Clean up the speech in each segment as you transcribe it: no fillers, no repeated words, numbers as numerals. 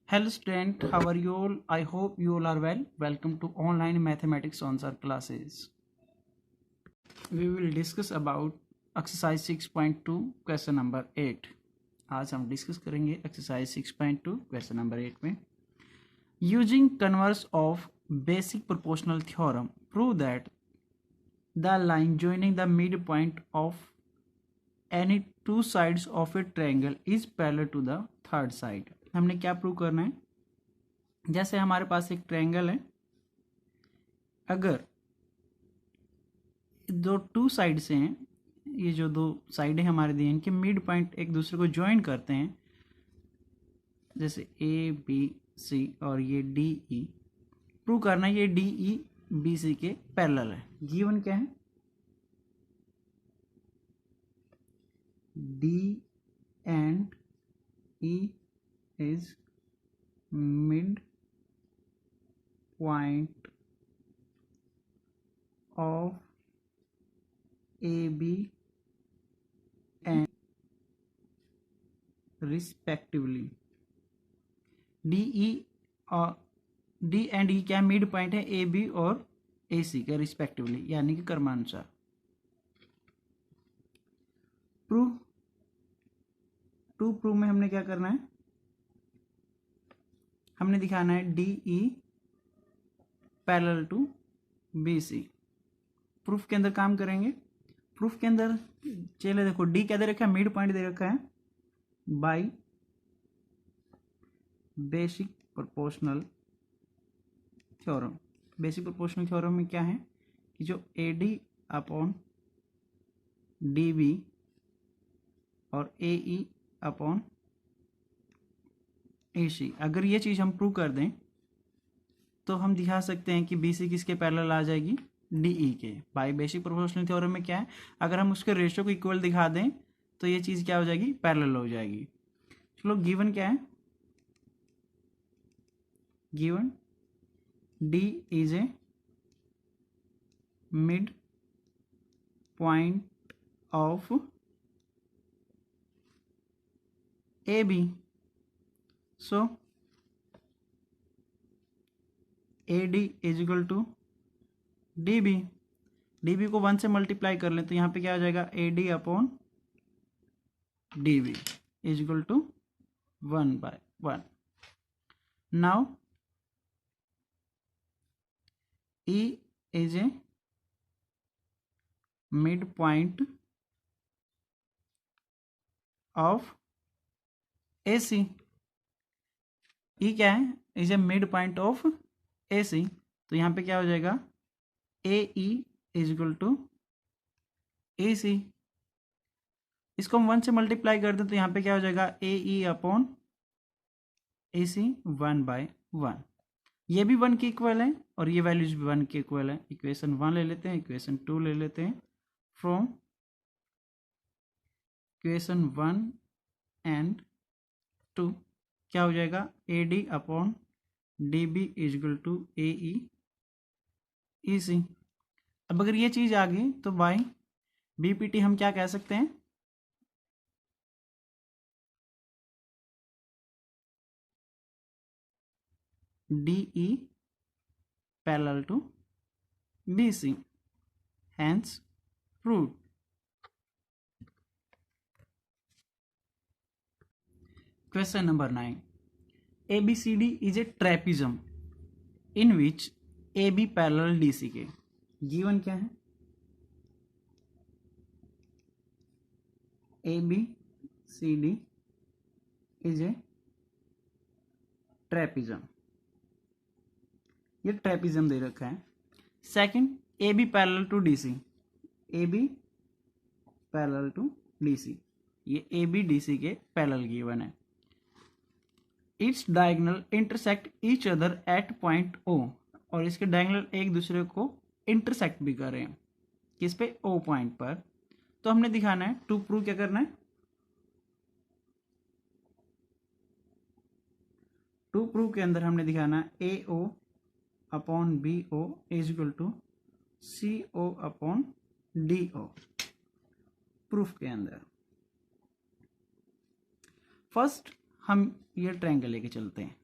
Hello student, how are you all? I hope you all are well. Welcome to online mathematics on our classes. We will discuss about exercise 6.2 question number 8. आज हम discuss करेंगे exercise 6.2 question number 8 में using converse of basic proportional theorem prove that the line joining the midpoint of any two sides of a triangle is parallel to the third side. हमने क्या prove करना है? जैसे हमारे पास एक triangle है, अगर दो टू साइड से हैं, ये जो दो साइडें हमारे दिए इनके मिड पॉइंट एक दूसरे को ज्वाइन करते हैं, जैसे ए बी सी और ये डी ई, प्रूव करना है ये डी ई बी सी के पैरेलल है. गिवन क्या है? D and E is mid point of AB and respectively. DE और D एंड E क्या मिड पॉइंट है AB और AC का रिस्पेक्टिवली, यानी कि क्रमानुसार. प्रूफ में हमने क्या करना है? हमने दिखाना है DE parallel to BC. Proof के अंदर काम करेंगे. प्रूफ के अंदर चलिए देखो, डी क्या दे रखा है? मिड पॉइंट दे रखा है by basic proportional theorem. Basic proportional theorem में क्या है कि जो AD अपॉन DB और AE अपॉन AC, अगर ये चीज़ हम प्रूव कर दें तो हम दिखा सकते हैं कि BC किसके पैरेलल आ जाएगी? DE के. बाय बेसिक प्रोपोर्शनल थ्योरम में क्या है, अगर हम उसके रेशियो को इक्वल दिखा दें तो ये चीज़ क्या हो जाएगी? पैरेलल हो जाएगी. चलो गिवन क्या है? Given D is a midpoint of AB. So AD is equal to DB. DB को 1 से मल्टीप्लाई कर लें तो यहाँ पे क्या हो जाएगा? AD upon DB is equal to 1/1. Now E is a midpoint of AC. E क्या है? Is a midpoint of AC. तो यहाँ पे क्या हो जाएगा? AE is equal to AC. इसको हम 1 से मल्टीप्लाई कर दें तो यहाँ पे क्या हो जाएगा? AE upon AC 1/1. ये भी 1 के इक्वल है और ये वैल्यूज भी 1 के इक्वल है. इक्वेशन 1 ले लेते हैं, इक्वेशन 2 ले लेते हैं. फ्रॉम इक्वेशन 1 एंड 2 क्या हो जाएगा? AD upon DB is equal to AE EC. अब अगर ये चीज आ गई तो बाय BPT हम क्या कह सकते हैं? DE parallel to BC, hence proved. Question number 9. ABCD is a trapezium in which AB parallel DC के. गिवन क्या है? ABCD is a trapezium. ये ट्रेपिज्म दे रखा है. Second, AB parallel to DC. AB parallel to DC, ये AB DC के parallel given है. Its diagonal intersect each other at point O, और इसके डायगोनल एक दूसरे को इंटरसेक्ट भी कर रहे हैं. किस पे? O पॉइंट पर. तो हमने दिखाना है टू प्रूव क्या करना है? टू प्रूव के अंदर हमने दिखाना है AO upon BO is equal to CO upon DO. Proof के अंदर फर्स्ट हम ये ट्रायंगल लेके चलते हैं.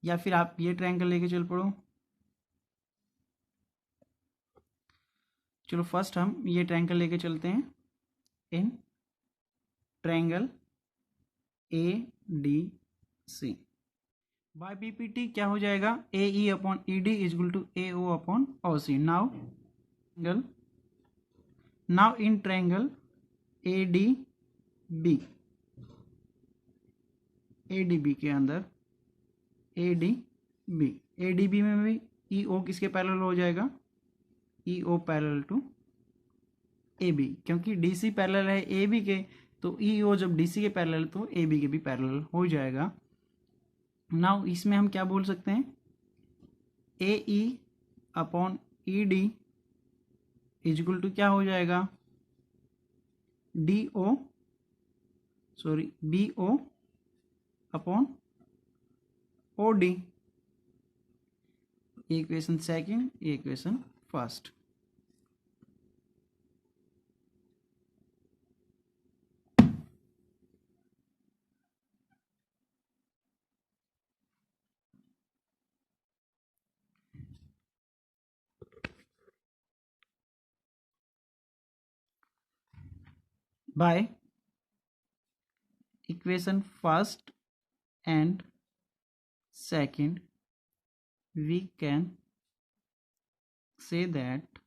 या फिर आप ये ट्रायंगल लेके चल पड़ो। चलो फर्स्ट हम ये ट्रायंगल लेके चलते हैं। In triangle A D C by PPT क्या हो जाएगा, A E upon E D is equal to A O upon O C. Now in triangle A D B, A D B के अंदर ए डी बी में भी ई ओ किसके parallel हो जाएगा, ई O parallel to A B, क्योंकि डी सी पैरेलल है ए B के, तो ई ओ जब डी सी के पैरेलल तो ए बी के भी पैरेलल हो जाएगा। नाउ इसमें हम क्या बोल सकते हैं, A E upon E D is equal to क्या हो जाएगा, D O sorry B O upon O D. Equation second, equation first. By equation first and second, we can say that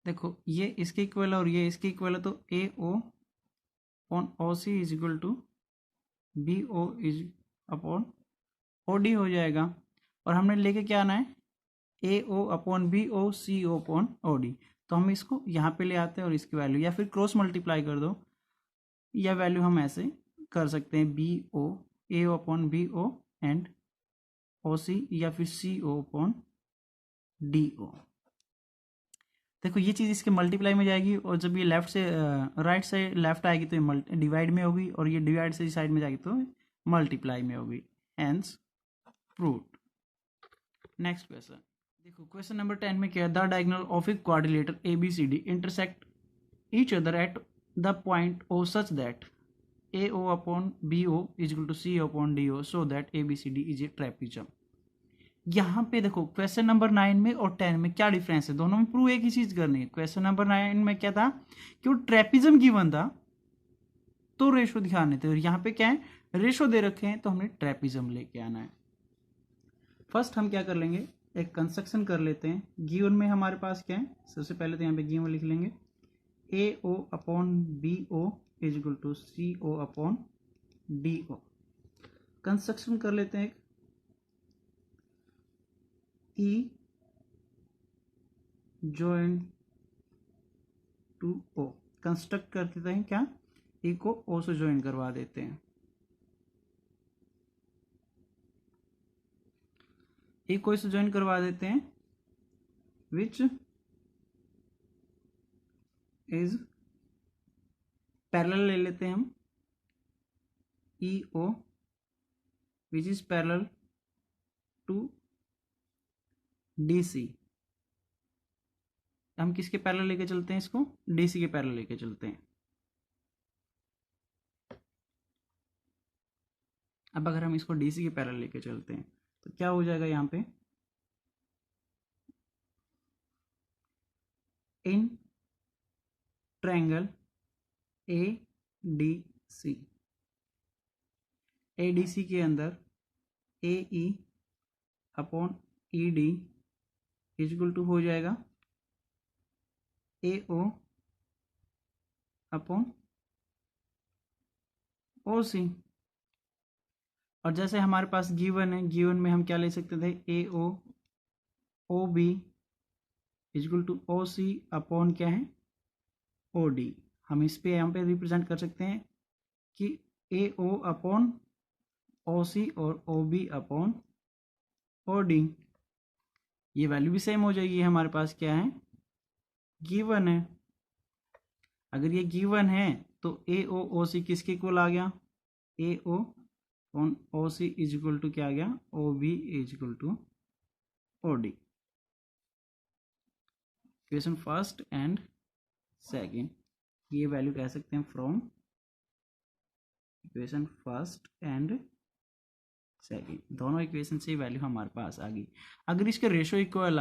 देखो ये इसके इक्वल और ये इसके इक्वल है, तो A O upon O C is equal to B O is upon O D हो जाएगा। और हमने लेके क्या आना है, A O upon B O C O upon O D. तो हम इसको यहाँ पे ले आते हैं और इसकी वैल्यू या फिर क्रॉस मल्टीप्लाई कर दो, या वैल्यू हम ऐसे कर सकते हैं, B O A O upon B O and O C, या फिर सी ओ अपॉन डी ओ। देखो ये चीज़ इसके मल्टीप्लाई में जाएगी, और जब ये लेफ्ट से राइट से लेफ्ट आएगी तो ये डिवाइड में होगी, और ये डिवाइड से इस साइड में जाएगी तो मल्टीप्लाई में होगी। Hence proved. नेक्स्ट क्वेश्चन देखो, क्वेश्चन नंबर 10 में क्या है, the diagonal of a quadrilateral A B C D intersect each other at the point O such that A O upon B O is equal to C upon D O, so that A B C D is a trapezium. यहाँ पे देखो question number 9 में और 10 में क्या difference है, दोनों में प्रूव एक ही चीज करनी है। क्वेश्चन नंबर 9 में क्या था कि वो ट्रेपिज्म गिवन था तो रेशो दिखाने थे, और यहाँ पे क्या है, रेशो दे रखे हैं तो हमने ट्रेपिज्म लेके आना है। फर्स्ट हम क्या कर लेंगे, एक कंस्ट्रक्शन कर लेते हैं। गिवन में हमारे पास क्या है, सबसे पहले तो यहाँ पे गिवन लिख लेंगे, A O upon B O is equal to C O upon D O. Construction कर लेते हैं, E join to O. Construct कर देते हैं क्या, ई को ओ से ज्वाइन करवा देते हैं, ई को इसे ज्वाइन करवा देते हैं, विच इज पैरेलल ले लेते हैं हम, E O which is parallel to D C. हम किसके पैरेलल लेके चलते हैं इसको, डी सी के पैरेलल लेके चलते हैं। अब अगर हम इसको डी सी के पैरेलल लेके चलते हैं तो क्या हो जाएगा, यहाँ पे in triangle A D C, A D C के अंदर A E upon E D is equal to हो जाएगा ए ओ अपॉन ओ सी। और जैसे हमारे पास गिवन है, गिवन में हम क्या ले सकते थे, A O O B is equal to O C upon क्या है, ओ डी। हम इस पे यहाँ पे रिप्रेजेंट कर सकते हैं कि ए ओ अपॉन ओ सी और O B upon O D. ये वैल्यू भी सेम हो जाएगी, हमारे पास क्या है, गिवन है। अगर ये गिवन है तो ए ओ सी किसके इक्वल आ गया, A O upon O C is equal to क्या आ गया, O B is equal to O D. Question first and second ये वैल्यू कह सकते हैं from equation first and second, दोनों इक्वेशन से वैल्यू हमारे पास आ गई। अगर इसके रेशो इक्वल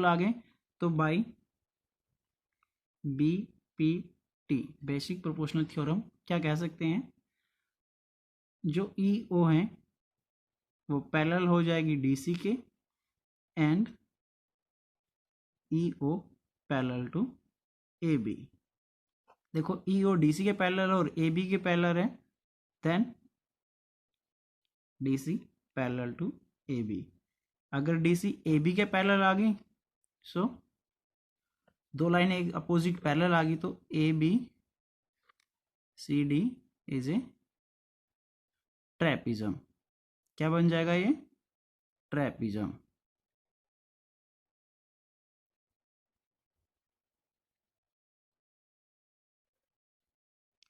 आ गए तो by B P T basic proportional theorem क्या कह सकते हैं, जो ई ओ है वो पैरेलल हो जाएगी डीसी के and E O parallel to A B. देखो ई ओ डी सी के पैरेलल और ए बी के पैरेलल है, then D C parallel to A B. अगर डी सी ए बी के पैरेलल आ गई, सो दो लाइनें एक अपोजिट पैरेलल आ गई, तो A B C D is a trapezium. क्या बन जाएगा ये, trapezium.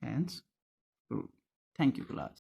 Hence, thank you class.